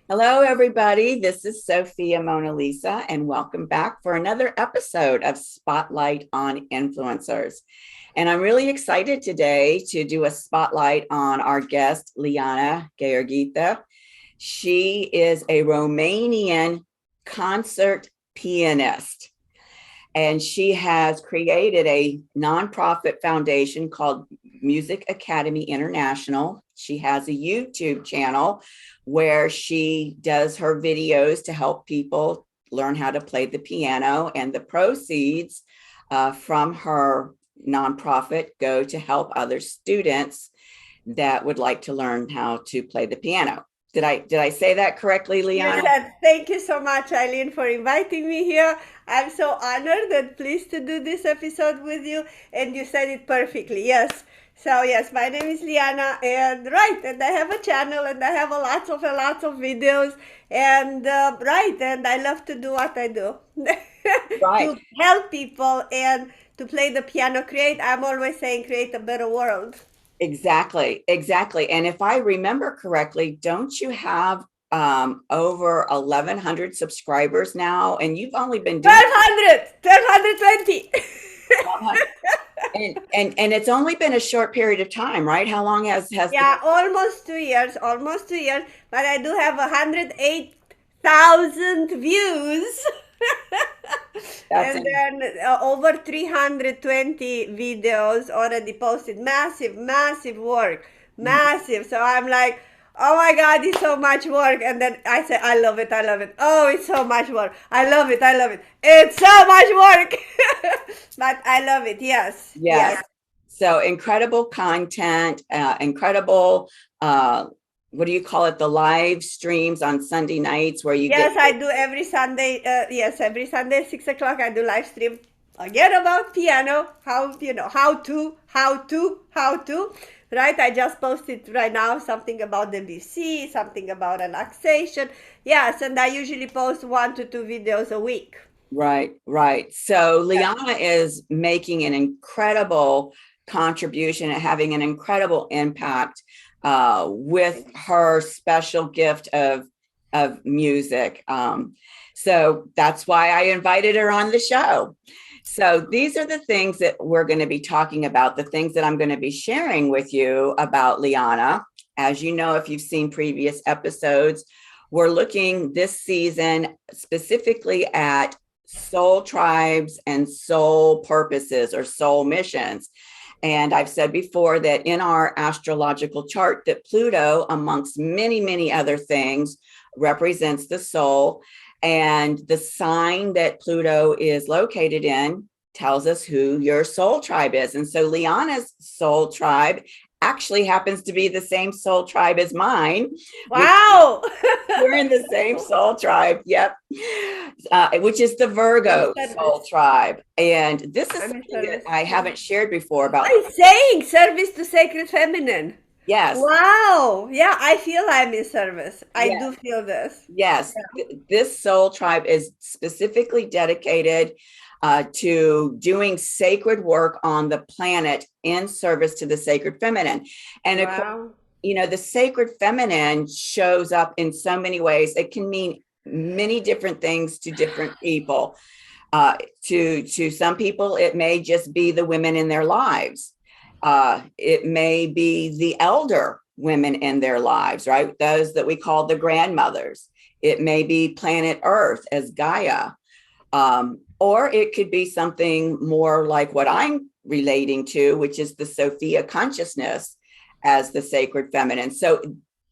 Hello, everybody. This is Sophia Mona Lisa, and welcome back for another episode of Spotlight on Influencers. And I'm really excited today to do a spotlight on our guest, Liana Gheorghită. She is a Romanian concert pianist, and she has created a nonprofit foundation called Music Academy International. She has a YouTube channel where she does her videos to help people learn how to play the piano, and the proceeds from her nonprofit go to help other students that would like to learn how to play the piano. Did I say that correctly, You Liana? said, thank you so much, Eileen, for inviting me here. I'm so honored and pleased to do this episode with you, and you said it perfectly. Yes. So yes, my name is Liana, and right, and I have a channel, and I have a lots of videos, and right, and I love to do what I do, Right. to help people and to play the piano. I'm always saying, create a better world. Exactly, exactly. And if I remember correctly, don't you have over 1,100 subscribers now? And you've only been doing 1200, 1220. and it's only been a short period of time, right? How long has the Yeah, almost 2 years, but I do have 108,000 views. that's And then over 320 videos already posted. Massive, massive work. Massive. So I'm like, oh my God, it's so much work. And then I say, I love it, I love it. Oh, it's so much work. I love it, I love it. It's so much work. But I love it. Yes, yes. yes. So incredible content, incredible what do you call it? The live streams on Sunday nights where you get Yes, I do every Sunday. Yes, every Sunday, 6 o'clock, I do live stream again about piano. How to. Right? I just posted right now something about Debussy, something about relaxation. Yes, and I usually post 1 to 2 videos a week. right, right. So Liana is making an incredible contribution and having an incredible impact with her special gift of music. So that's why I invited her on the show. So these are the things that we're going to be talking about, the things that I'm going to be sharing with you about Liana. As you know, if you've seen previous episodes, we're looking this season specifically at soul tribes and soul purposes or soul missions. And I've said before that in our astrological chart that Pluto, amongst many, many other things, represents the soul. And the sign that Pluto is located in tells us who your soul tribe is. And so Liana's soul tribe actually happens to be the same soul tribe as mine, which Wow! we're in the same soul tribe. Yep. Which is the I'm Virgo soul service. tribe. And this is I'm in something that service. I haven't shared before about. I'm saying service to sacred feminine. Yes. Wow. Yeah, I feel I'm in service. I Yes. do feel this. Yes. This soul tribe is specifically dedicated to doing sacred work on the planet in service to the sacred feminine. And of course, Wow. the sacred feminine shows up in so many ways. It can mean many different things to different people. To some people, it may just be the women in their lives. It may be the elder women in their lives, right? Those that we call the grandmothers. It may be planet Earth as Gaia, or it could be something more like what I'm relating to, which is the Sophia consciousness as the sacred feminine. So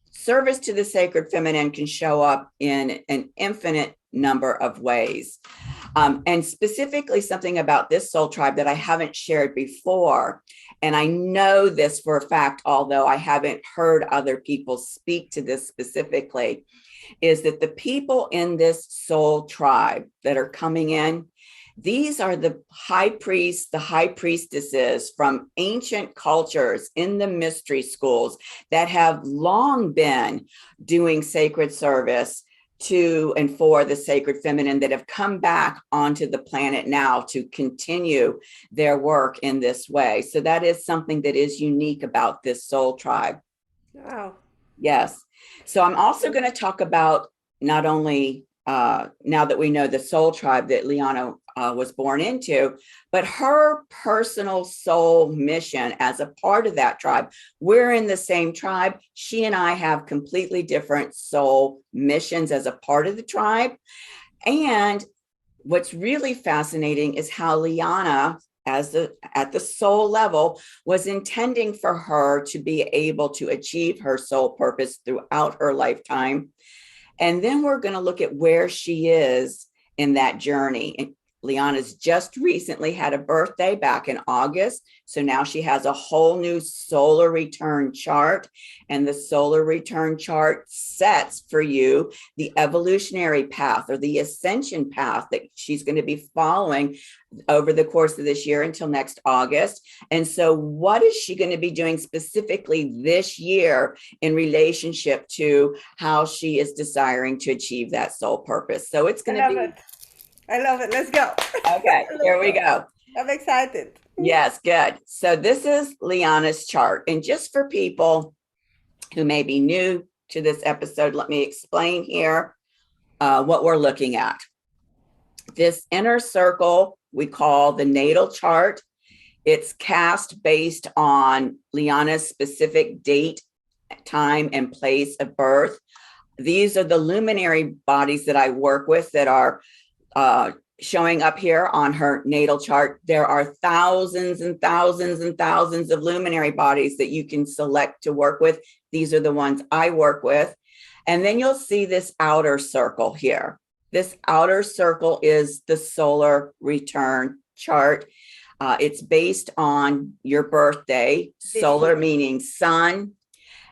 service to the sacred feminine can show up in an infinite number of ways. And specifically, something about this soul tribe that I haven't shared before. And I know this for a fact, although I haven't heard other people speak to this specifically, is that the people in this soul tribe that are coming in, these are the high priests, the high priestesses from ancient cultures in the mystery schools that have long been doing sacred service to and for the sacred feminine, that have come back onto the planet now to continue their work in this way. So that is something that is unique about this soul tribe. Wow. Yes. So I'm also going to talk about not only now that we know the soul tribe that Liana was born into, but her personal soul mission as a part of that tribe. We're in the same tribe. She and I have completely different soul missions as a part of the tribe. And what's really fascinating is how Liana, at the soul level, was intending for her to be able to achieve her soul purpose throughout her lifetime. And then we're going to look at where she is in that journey. And Liana's just recently had a birthday back in August. So now she has a whole new solar return chart. And the solar return chart sets for you the evolutionary path or the ascension path that she's going to be following over the course of this year until next August. And so what is she going to be doing specifically this year in relationship to how she is desiring to achieve that soul purpose? So it's going to be... I love it. Let's go. Okay, here we go. I'm excited. Yes, good. So this is Liana's chart. And just for people who may be new to this episode, let me explain here what we're looking at. This inner circle we call the natal chart. It's cast based on Liana's specific date, time, and place of birth. These are the luminary bodies that I work with that are showing up here on her natal chart. There are thousands and thousands and thousands of luminary bodies that you can select to work with. These are the ones I work with. And then you'll see this outer circle here. This outer circle is the solar return chart. It's based on your birthday. Solar meaning sun.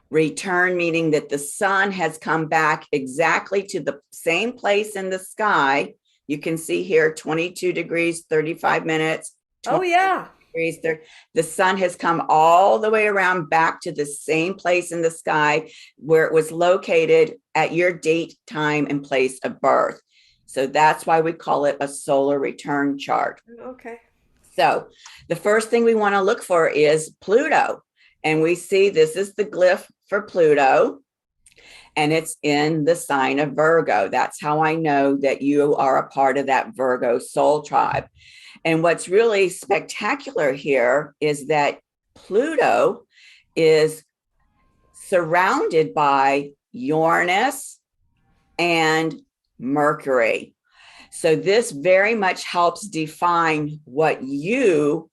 Return meaning that the sun has come back exactly to the same place in the sky. You can see here 22 degrees, 35 minutes. Oh, yeah. Degrees. The sun has come all the way around back to the same place in the sky where it was located at your date, time, and place of birth. So that's why we call it a solar return chart. Okay. So the first thing we want to look for is Pluto. And we see this is the glyph for Pluto. And it's in the sign of Virgo. That's how I know that you are a part of that Virgo soul tribe. And what's really spectacular here is that Pluto is surrounded by Uranus and Mercury. So this very much helps define what you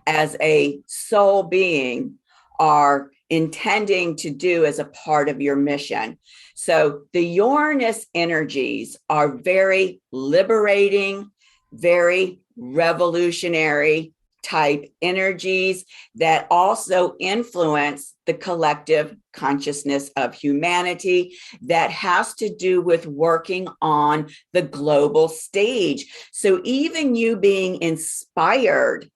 as a soul being are intending to do as a part of your mission. So the Uranus energies are very liberating, very revolutionary type energies that also influence the collective consciousness of humanity that has to do with working on the global stage. So even you being inspired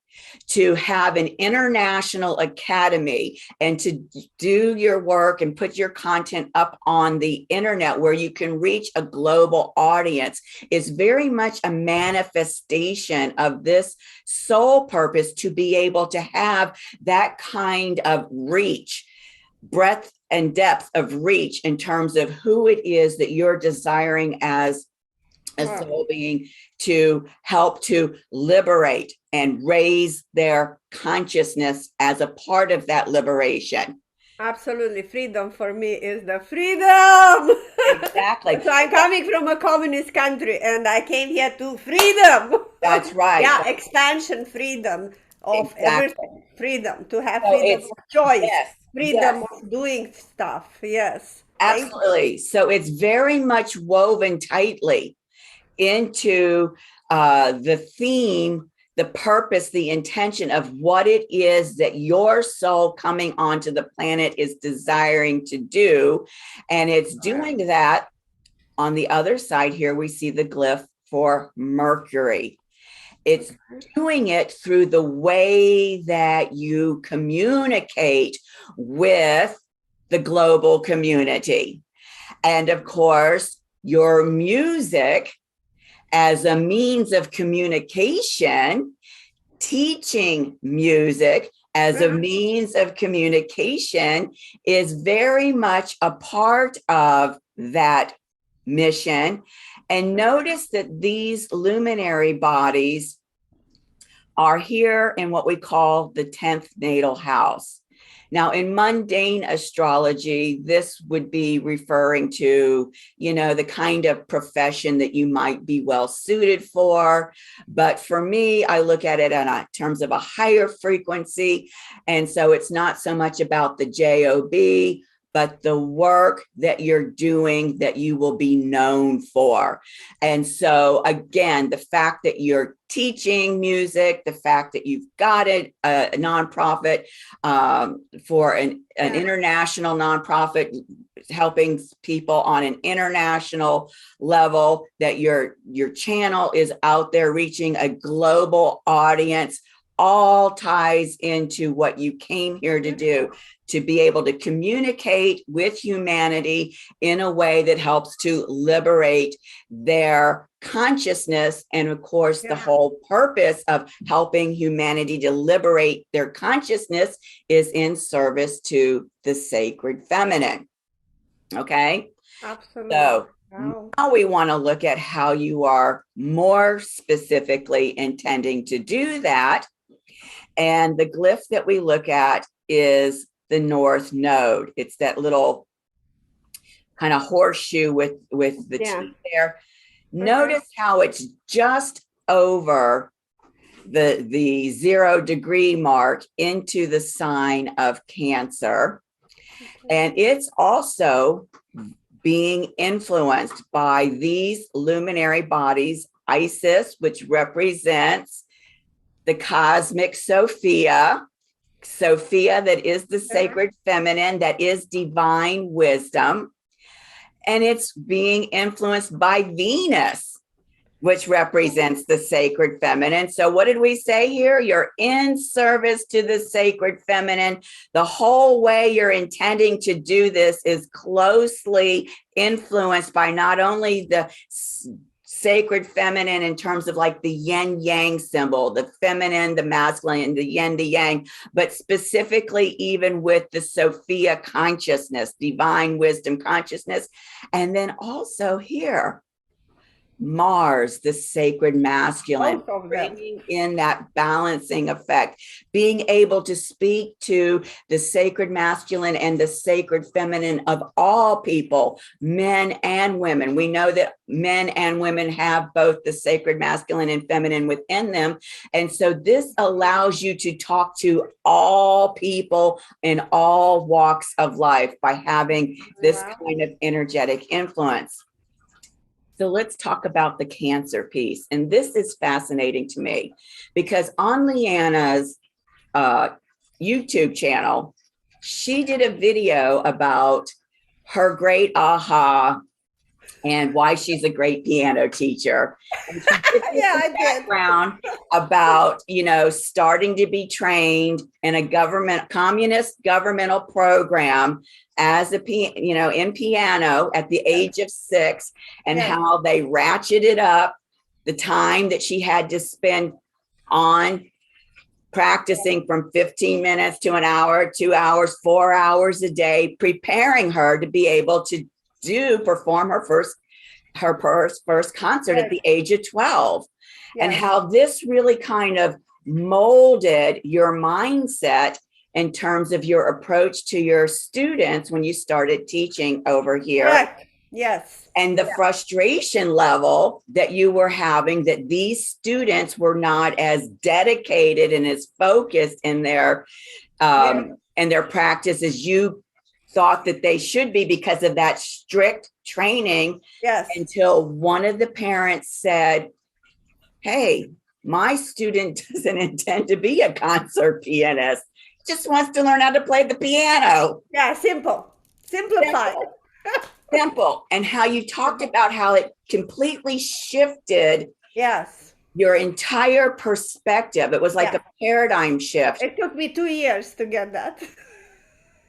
to have an international academy and to do your work and put your content up on the internet where you can reach a global audience is very much a manifestation of this soul purpose to be able to have that kind of reach, breadth and depth of reach in terms of who it is that you're desiring as a soul being to help to liberate and raise their consciousness as a part of that liberation. Absolutely. Freedom for me is the freedom. Exactly. So I'm coming from a communist country and I came here to freedom. That's right. Yeah, expansion, freedom of everything. Freedom to have So freedom of choice. Yes, freedom yes. of doing stuff. Yes. Absolutely. So it's very much woven tightly into the theme, the purpose, the intention of what it is that your soul coming onto the planet is desiring to do. And it's doing that. On the other side here, we see the glyph for Mercury. It's doing it through the way that you communicate with the global community. And of course, your music as a means of communication, teaching music as a means of communication is very much a part of that mission. And notice that these luminary bodies are here in what we call the 10th natal house. Now, in mundane astrology, this would be referring to, the kind of profession that you might be well suited for. But for me, I look at it in terms of a higher frequency. And so it's not so much about the job, but the work that you're doing that you will be known for. And so again, the fact that you're teaching music, the fact that you've got a nonprofit for an international nonprofit, helping people on an international level, that your channel is out there reaching a global audience, all ties into what you came here to do, to be able to communicate with humanity in a way that helps to liberate their consciousness. And of course, the whole purpose of helping humanity to liberate their consciousness is in service to the sacred feminine. Okay? Absolutely. So now we want to look at how you are more specifically intending to do that. And the glyph that we look at is the North Node. It's that little kind of horseshoe with the teeth there. Notice how it's just over the 0 degree mark into the sign of Cancer. And it's also being influenced by these luminary bodies, Isis, which represents the cosmic Sophia that is the sacred feminine, that is divine wisdom. And it's being influenced by Venus, which represents the sacred feminine. So what did we say here? You're in service to the sacred feminine. The whole way you're intending to do this is closely influenced by not only the sacred feminine in terms of like the yin yang symbol, the feminine, the masculine, the yin, the yang, but specifically even with the Sophia consciousness, divine wisdom consciousness. And then also here, Mars, the sacred masculine, bringing in that balancing effect, being able to speak to the sacred masculine and the sacred feminine of all people, men and women. We know that men and women have both the sacred masculine and feminine within them. And so this allows you to talk to all people in all walks of life by having this kind of energetic influence. So let's talk about the Cancer piece. And this is fascinating to me because on Liana's YouTube channel, she did a video about her great aha and why she's a great piano teacher. And she did background about, starting to be trained in a communist governmental program as in piano at the age of 6, and how they ratcheted up the time that she had to spend on practicing from 15 minutes to an hour, 2 hours, 4 hours a day, preparing her to be able to perform her first concert at the age of 12. And how this really kind of molded your mindset in terms of your approach to your students when you started teaching over here. Correct. Yes. And the frustration level that you were having, that these students were not as dedicated and as focused in their practice as you thought that they should be because of that strict training. Yes. Until one of the parents said, hey, my student doesn't intend to be a concert pianist. Just wants to learn how to play the piano. Yeah, simplified. Simple. And how you talked about how it completely shifted your entire perspective. It was like a paradigm shift. It took me 2 years to get that.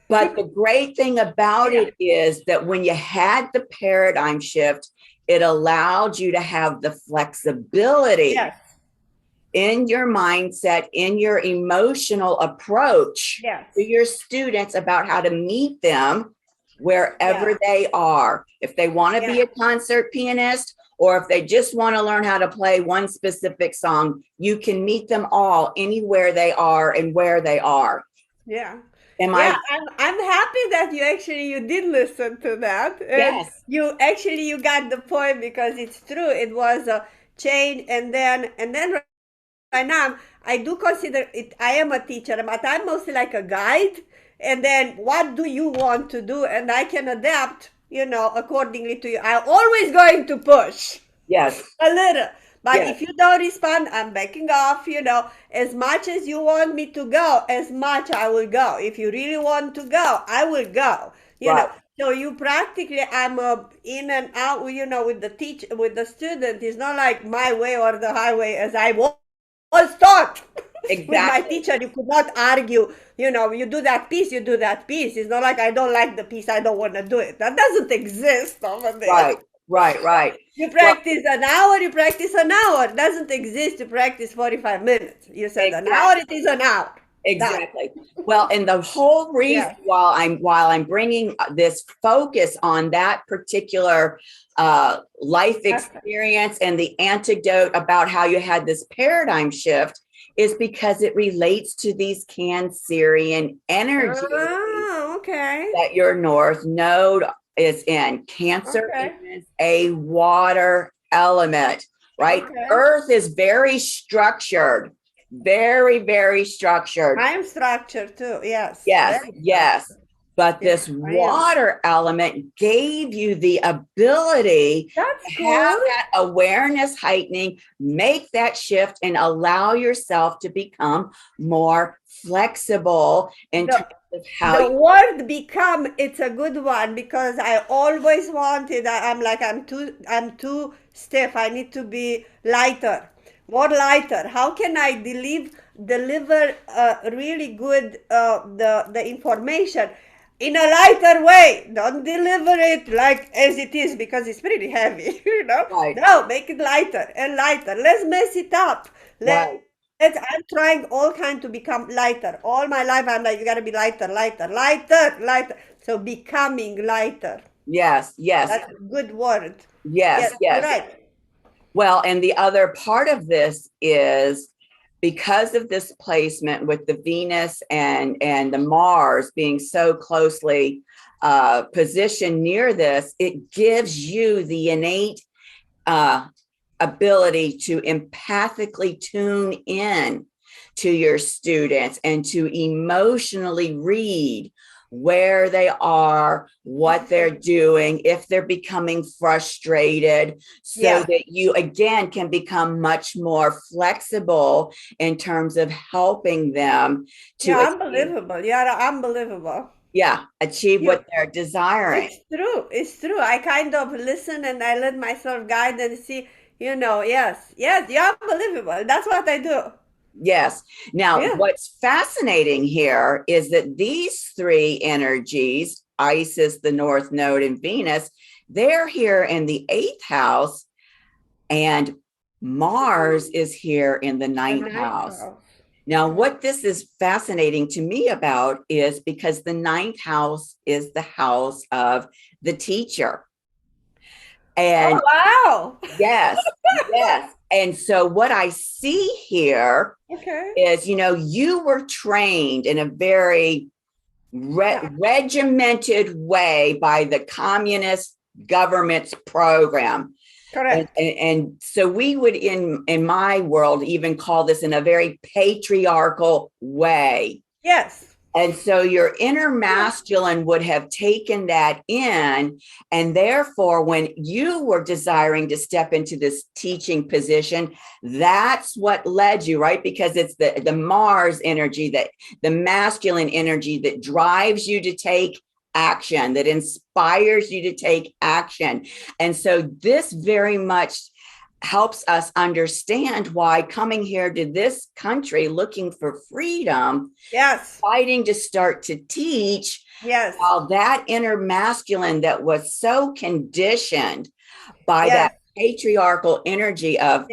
But the great thing about it is that when you had the paradigm shift, it allowed you to have the flexibility in your mindset, in your emotional approach Yes. to your students about how to meet them wherever they are. If they want to be a concert pianist, or if they just want to learn how to play one specific song, you can meet them all anywhere they are and where they are. Yeah. Am Yeah, I? I'm happy that you did listen to that. And Yes. you got the point, because it's true. It was a change, and then right now I do consider it, I am a teacher, but I'm mostly like a guide. And then what do you want to do? And I can adapt, accordingly to you. I'm always going to push Yes. a little. But Yes. if you don't respond, I'm backing off, as much as you want me to go, as much I will go. If you really want to go, I will go, Right. So you practically, I'm in and out, with the teacher, with the student. It's not like my way or the highway, as I was taught. With my Exactly. teacher, you could not argue, you do that piece, you do that piece. It's not like I don't like the piece, I don't want to do it. That doesn't exist over there. Right. Right. Right. You Well, practice an hour, you practice an hour. It doesn't exist to practice 45 minutes. You said an hour, it is an hour. Done. exactly. Well, and the whole reason Yes. while I'm bringing this focus on that particular life experience and the antidote about how you had this paradigm shift is because it relates to these Cancerian energies Oh, okay. that your North Node is in. Cancer Okay. is a water element, right? Okay. Earth is very structured, very, very structured. I am structured too. Yes. Yes, Very yes. structured. But Yeah, this I am. water element gave you the ability That's to have good. that awareness heightening, make that shift, and allow yourself to become more flexible in terms of how The word become, it's a good one, because I always wanted, I'm too stiff. I need to be lighter, more lighter. How can I deliver really good the information in a lighter way? Don't deliver it like as it is, because it's pretty heavy, Right. No, make it lighter and lighter. Let's mess it up. Right. I'm trying all kind to become lighter. All my life, I'm like, you gotta be lighter, lighter, lighter, lighter. So becoming lighter. Yes, yes, That's a good word. yes, Yes, you're yes. right. Well, and the other part of this is because of this placement with the Venus and the Mars being so closely positioned near this, it gives you the innate ability to empathically tune in to your students and to emotionally read where they are, what they're doing, if they're becoming frustrated, so that you again can become much more flexible in terms of helping them to Unbelievable. Yeah, unbelievable. achieve what they're desiring. It's true. It's true. I kind of listen and I let myself guide and see, yes, you're unbelievable. That's what I do. Yes. Now, what's fascinating here is that these three energies, Isis, the North Node, and Venus, they're here in the 8th house, and Mars is here in the ninth house. Now, what this is fascinating to me about is because the 9th house is the house of the teacher. And wow. Yes, yes. And so what I see here is, you were trained in a very regimented way by the communist government's program. Correct. And so we would, in my world, even call this in a very patriarchal way. Yes. And so your inner masculine would have taken that in. And therefore, when you were desiring to step into this teaching position, that's what led you, right? Because it's the Mars energy, that the masculine energy that drives you to take action, that inspires you to take action. And so this very much helps us understand why coming here to this country looking for freedom, fighting to start to teach, while that inner masculine that was so conditioned by that patriarchal energy of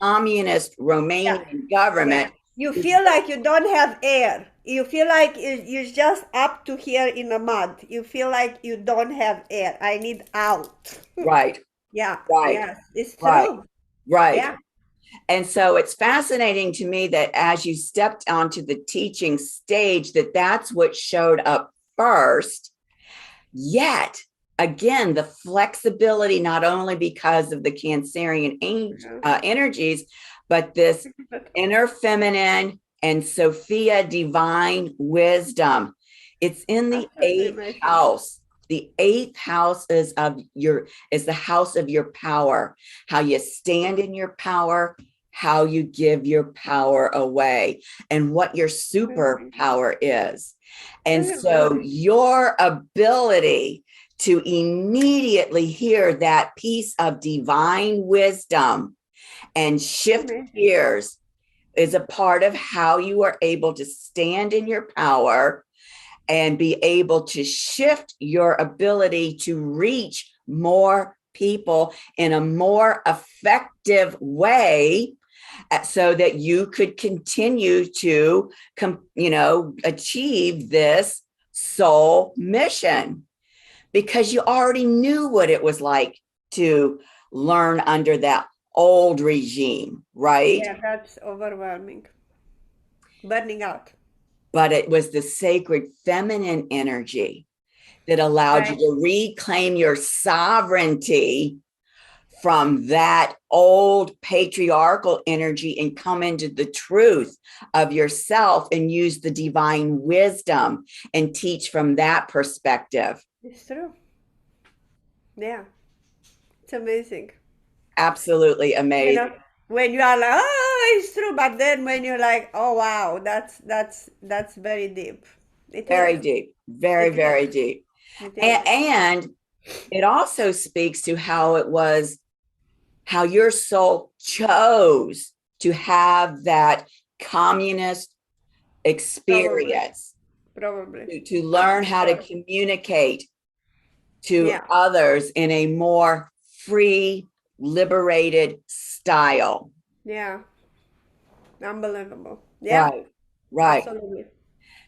communist Yeah. Romanian Yeah. government. You feel like you don't have air. You feel like you're just up to here in the mud. You feel like you don't have air. I need out. Right, Yeah. right, Yes. It's right, true. right. Yeah. And so it's fascinating to me that as you stepped onto the teaching stage, that's what showed up first. Yet again, the flexibility, not only because of the Cancerian energies, but this inner feminine and Sophia divine wisdom. It's in the eighth house. The eighth house is the house of your power, how you stand in your power, how you give your power away, and what your superpower is. And so your ability to immediately hear that piece of divine wisdom and shift gears is a part of how you are able to stand in your power and be able to shift your ability to reach more people in a more effective way, so that you could continue to achieve this soul mission, because you already knew what it was like to learn under that old regime, right? Yeah, that's overwhelming. Burning out. But it was the sacred feminine energy that allowed you to reclaim your sovereignty from that old patriarchal energy and come into the truth of yourself and use the divine wisdom and teach from that perspective. It's true. Yeah. It's amazing. Absolutely amazing. When you are like, oh, it's true, but then when you're like, oh wow, that's very deep. Very deep. Very, very deep. And it also speaks to how your soul chose to have that communist experience. Probably. To learn how to communicate to others in a more free, liberated style. Yeah. Unbelievable. Yeah. Right. Absolutely.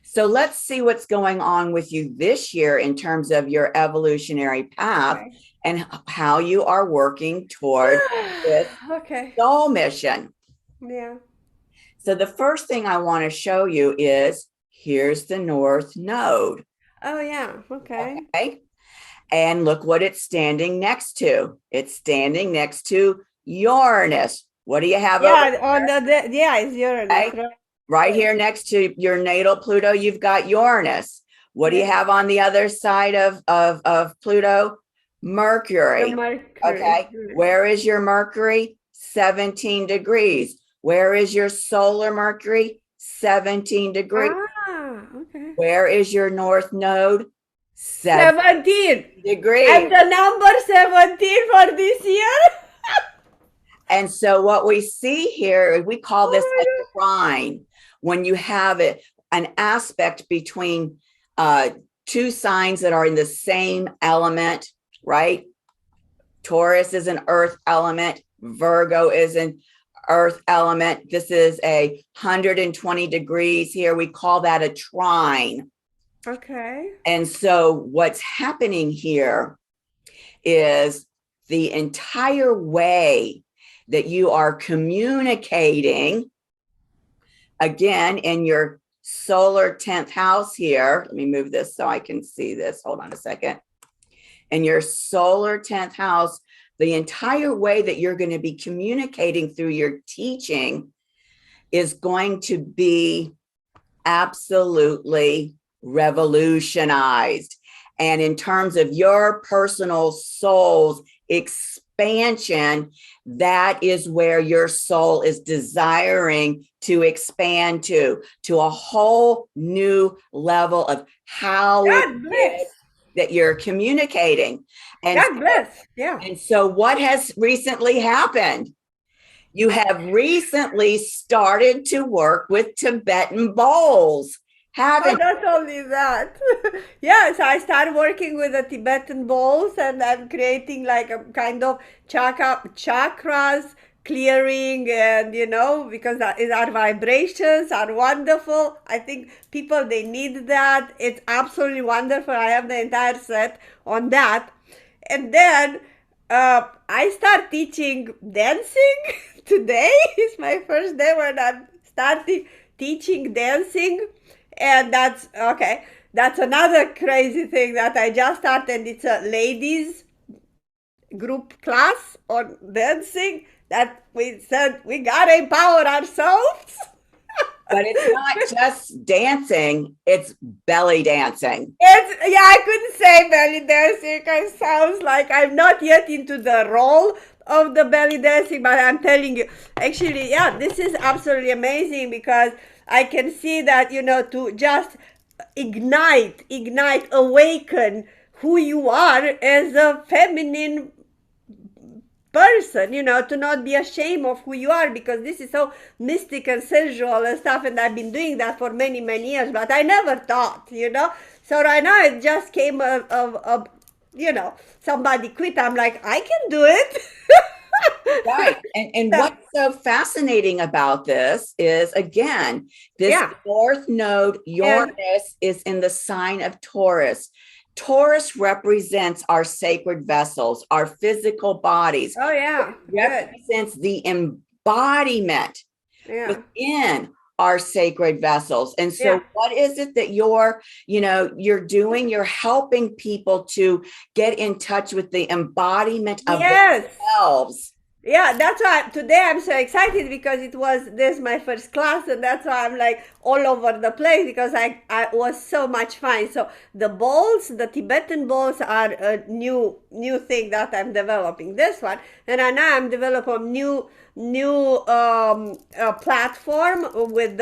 So let's see what's going on with you this year in terms of your evolutionary path and how you are working toward this soul mission. Yeah. So the first thing I want to show you is, here's the North Node. Oh, yeah. Okay. And look what it's standing next to. It's standing next to Uranus. What do you have over there? It's Uranus. Right here next to your natal Pluto, you've got Uranus. What do you have on the other side of Pluto? Mercury. Okay. Where is your Mercury? 17 degrees. Where is your solar Mercury? 17 degrees. Okay. Where is your North Node? 17 degrees. And the number 17 for this year? And so what we see here, we call this a trine. When you have an aspect between two signs that are in the same element, right? Taurus is an earth element. Virgo is an earth element. This is 120 degrees here. We call that a trine. Okay. And so what's happening here is the entire way that you are communicating, again, in your solar 10th house here. Let me move this so I can see this. Hold on a second. In your solar 10th house, the entire way that you're going to be communicating through your teaching is going to be absolutely revolutionized. And in terms of your personal soul's expansion, that is where your soul is desiring to expand to a whole new level of how that you're communicating. And God bless. Yeah. And so what has recently happened? You have recently started to work with Tibetan bowls. Not only that. Yes, I started working with the Tibetan bowls, and I'm creating like a kind of chakras clearing, and because our vibrations are wonderful. I think people, they need that. It's absolutely wonderful. I have the entire set on that. And then I start teaching dancing. Today is my first day when I'm starting teaching dancing. And that's okay. That's another crazy thing that I just started. It's a ladies group class on dancing that we said we gotta empower ourselves. But it's not just dancing, it's belly dancing. I couldn't say belly dancing because it sounds like I'm not yet into the role of the belly dancing, but I'm telling you, actually, yeah, this is absolutely amazing because I can see that, to just ignite, awaken who you are as a feminine person, to not be ashamed of who you are, because this is so mystic and sensual and stuff, and I've been doing that for many, many years, but I never thought, so right now it just came of somebody quit. I'm like, I can do it. Right. And what's so fascinating about this is, again, this fourth node, Uranus, is in the sign of Taurus. Taurus represents our sacred vessels, our physical bodies. Oh, yeah. It represents the embodiment within our sacred vessels. And so what is it that you're doing? You're helping people to get in touch with the embodiment of themselves. Yeah, that's why today I'm so excited, because this is my first class, and that's why I'm like all over the place, because I was so much fun. So the bowls, the Tibetan bowls, are a new thing that I'm developing. This one, and now I'm developing new platform with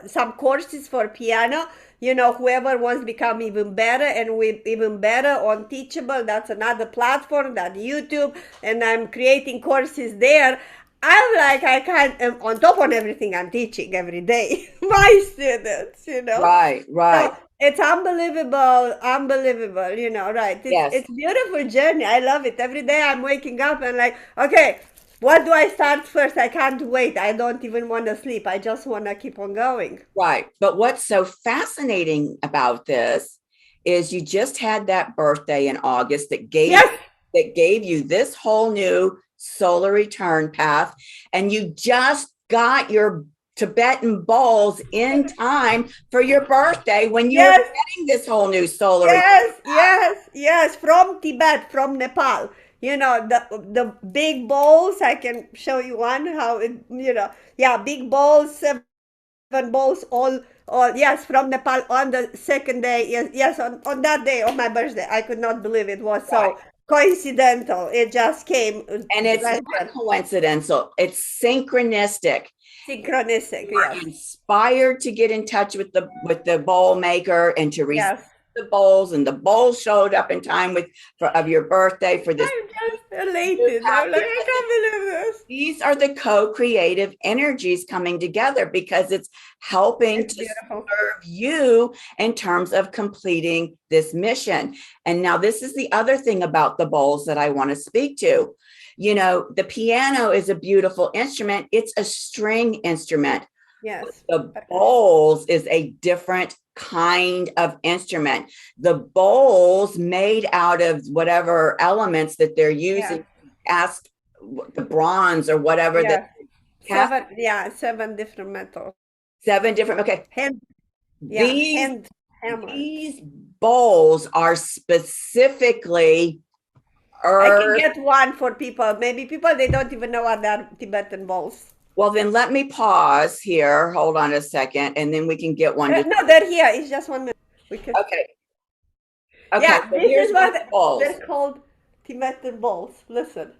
some courses for piano. Whoever wants to become even better, and with even better on Teachable, that's another platform, that YouTube, and I'm creating courses there. I'm like, I can't, on top of everything I'm teaching every day, my students, Right. So it's unbelievable, right? It's a beautiful journey. I love it. Every day I'm waking up and like, okay, what do I start first? I can't wait. I don't even want to sleep. I just want to keep on going. Right. But what's so fascinating about this is you just had that birthday in August that gave you this whole new solar return path, and you just got your Tibetan bowls in time for your birthday when you were getting this whole new solar return path. Yes, from Tibet, from Nepal. The big bowls, I can show you one, how it, big bowls, 7 bowls, all from Nepal on the second day. Yes, on that day, on my birthday. I could not believe it was so coincidental. It just came. And it's not coincidental. It's synchronistic. Synchronistic, You're inspired to get in touch with the bowl maker and to receive the bowls, and the bowls showed up in time of your birthday for this. I'm just elated. I'm like, I can't believe this. These are the co-creative energies coming together, because it's helping to serve you in terms of completing this mission. And now this is the other thing about the bowls that I want to speak to. The piano is a beautiful instrument. It's a string instrument. Yes. The bowls is a different kind of instrument. The bowls made out of whatever elements that they're using, ask the bronze or whatever. Seven different metals. 7 different. Okay. These bowls are specifically earth. I can get one for people. Maybe people, they don't even know what they're Tibetan bowls. Well, then let me pause here. Hold on a second, and then we can get one. No, they're here. It's just 1 minute. Okay. Yeah, so this is what they're called, Tibetan bowls. Listen.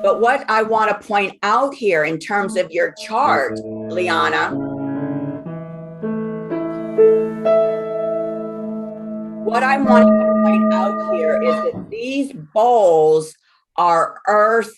But what I want to point out here in terms of your chart, Liana, what I want to point out here is that these bowls are earth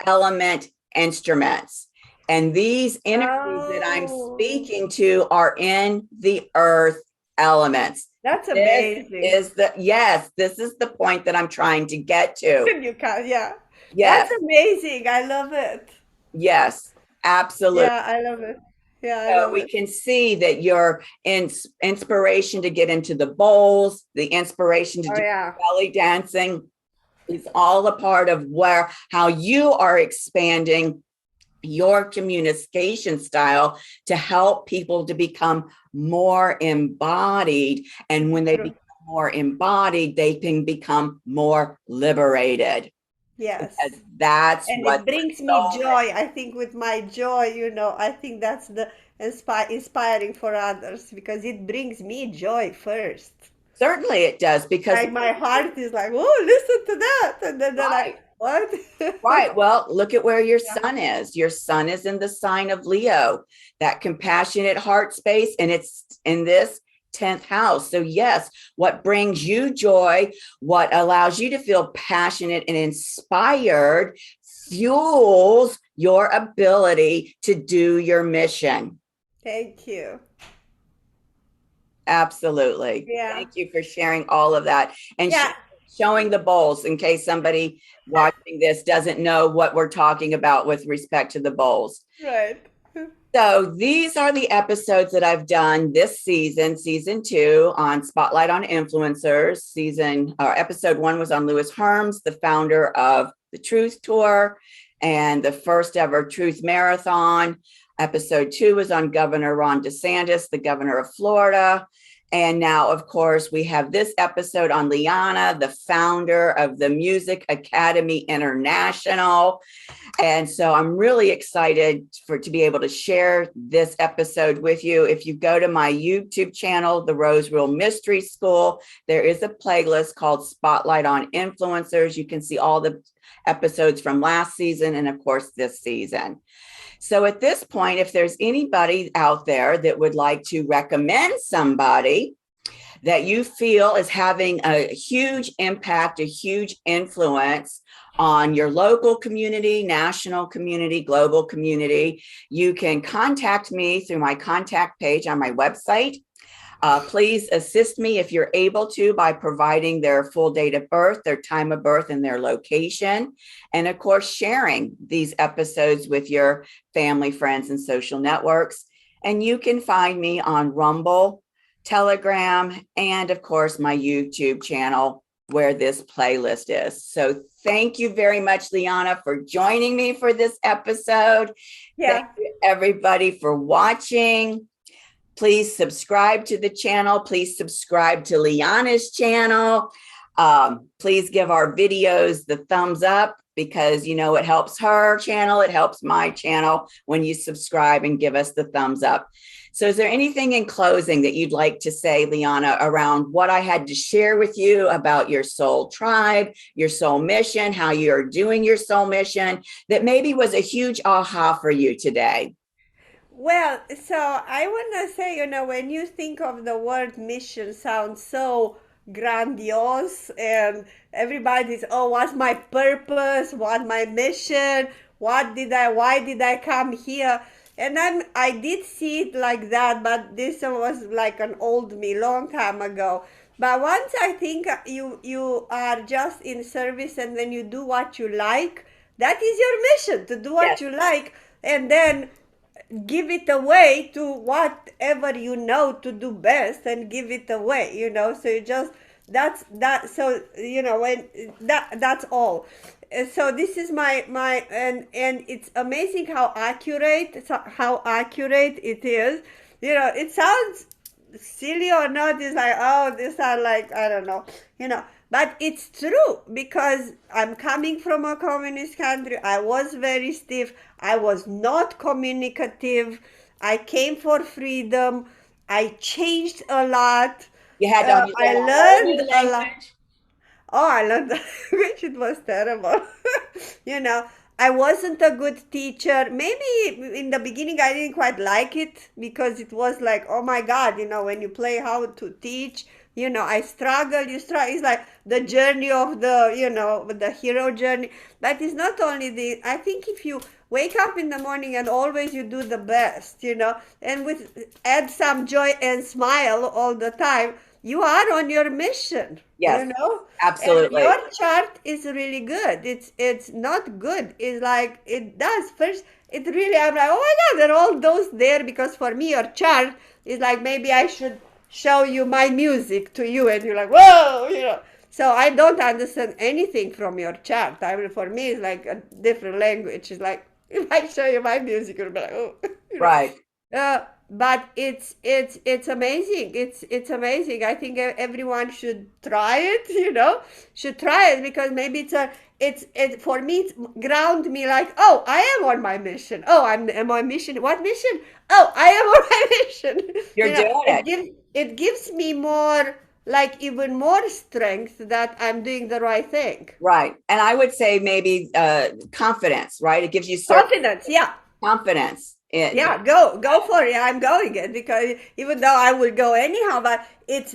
element instruments. And these energies that I'm speaking to are in the earth elements. That's This amazing. is this is the point that I'm trying to get to. You can, yeah. That's Yes, amazing. I love it. yes, absolutely. Yeah, I love it. Yeah, I So love we it. can see that your inspiration to get into the bowls, the inspiration to Oh do yeah. belly dancing is all a part of how you are expanding your communication style to help people to become more embodied. And when they True. become more embodied, they can become more liberated, because Yes. that's And what it brings their me soul. joy. I think with my joy, I think that's the inspiring for others because it brings me joy first. Certainly it does, because Like my heart is like, oh, listen to that. And then they're like, right. what? Right. Well, look at where your Yeah. sun is. Your sun is in the sign of Leo, that compassionate heart space, and it's in this 10th house. So, yes, what brings you joy, what allows you to feel passionate and inspired, fuels your ability to do your mission. Thank you. Absolutely. Yeah. Thank you for sharing all of that and Yeah. showing the bowls, in case somebody watching this doesn't know what we're talking about with respect to the bowls. Right. So these are the episodes that I've done this season, season 2, on Spotlight on Influencers. Episode 1 was on Lewis Herms, the founder of the Truth Tour and the first ever Truth Marathon. Episode 2 was on Governor Ron DeSantis, the governor of Florida. And now, of course, we have this episode on Liana, the founder of the Music Academy International. And so I'm really excited to be able to share this episode with you. If you go to my YouTube channel, The Rose Rule Mystery School, there is a playlist called Spotlight on Influencers. You can see all the episodes from last season and, of course, this season. So at this point, if there's anybody out there that would like to recommend somebody that you feel is having a huge impact, a huge influence on your local community, national community, global community, you can contact me through my contact page on my website. Please assist me if you're able to by providing their full date of birth, their time of birth, and their location. And of course, sharing these episodes with your family, friends, and social networks. And you can find me on Rumble, Telegram, and of course, my YouTube channel where this playlist is. So thank you very much, Liana, for joining me for this episode. Yeah. Thank you, everybody, for watching. Please subscribe to the channel. Please subscribe to Liana's channel. Please give our videos the thumbs up, because it helps her channel. It helps my channel when you subscribe and give us the thumbs up. So is there anything in closing that you'd like to say, Liana, around what I had to share with you about your soul tribe, your soul mission, how you're doing your soul mission, that maybe was a huge aha for you today? Well, so I want to say, when you think of the word mission, sounds so grandiose, and everybody's, oh, what's my purpose? What my mission? Why did I come here? And I did see it like that, but this was like an old me, long time ago. But once I think you are just in service, and then you do what you like, that is your mission, to do what Yes. you like, and then give it away to whatever you know to do best, and give it away, so you just that's that so when that's all. So this is my and it's amazing how accurate it is. It sounds silly or not, it's like, oh, these are like, I don't know, but it's true, because I'm coming from a communist country. I was very stiff. I was not communicative. I came for freedom. I changed a lot. You had to I learn learned the a lot. language. Oh, I learned the language. It was terrible. you know, I wasn't a good teacher. Maybe in the beginning I didn't quite like it, because it was like, oh my God, when you play how to teach, I struggle, you struggle. It's like the journey of the hero journey. But it's not only the, I think if you wake up in the morning and always you do the best, and add some joy and smile all the time. You are on your mission, Yes, and absolutely. your chart is really good. It's not good. It's like it does first. It really, I'm like, oh my God, there are all those there, because for me, your chart is like, maybe I should show you my music to you, and you're like, whoa. So I don't understand anything from your chart. I mean, for me, it's like a different language. It's like, if I show you my music, you'll be like, oh, Right. But it's amazing. It's amazing. I think everyone should try it. Should try it, because maybe it for me, it's ground me like, oh, I am on my mission. Oh, am on mission. What mission? Oh, I am on my mission. You're doing It gives me more, like, even more strength that I'm doing the right thing. Right. And I would say maybe confidence, right? It gives you certain Confidence, yeah. confidence. Yeah, go for it. I'm going it, because even though I will go anyhow, but it's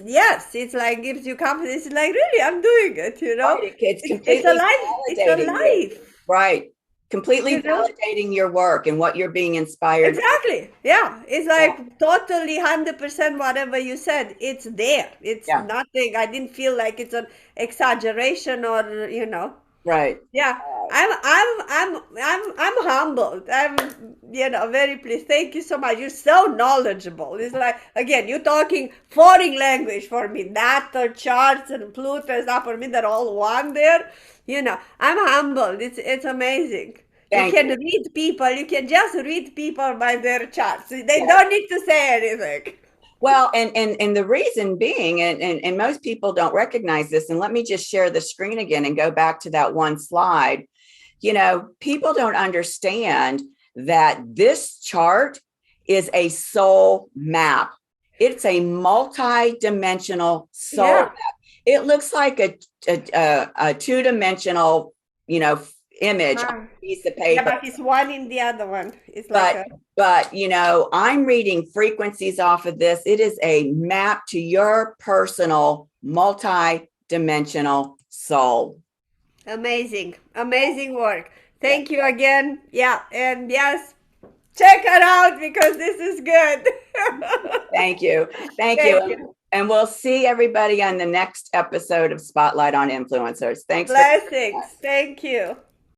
like gives you confidence. It's like, really, I'm doing it, Right. It's completely it's a life. It's a validating you. life. Right. Completely validating your work and what you're being inspired. Exactly. Yeah. It's like totally 100% whatever you said. It's there. It's nothing. I didn't feel like it's an exaggeration or. Right. Yeah, I'm humbled. I'm very pleased. Thank you so much. You're so knowledgeable. It's like, again, you're talking foreign language for me. Natal charts and Pluto and stuff for me. They're all one there. I'm humbled. It's amazing. You can read people. You can just read people by their charts. They don't need to say anything. Well, and the reason being, and most people don't recognize this, and let me just share the screen again and go back to that one slide. People don't understand that this chart is a soul map. It's a multi-dimensional soul map. It looks like a two-dimensional, image on a piece of paper. Yeah, but it's one in the other one. It's but I'm reading frequencies off of this. It is a map to your personal multi-dimensional soul. Amazing work. Thank you again. Yeah, and yes, check it out, because this is good. Thank you. Thank you. And we'll see everybody on the next episode of Spotlight on Influencers. Thanks. Blessings. Thank you.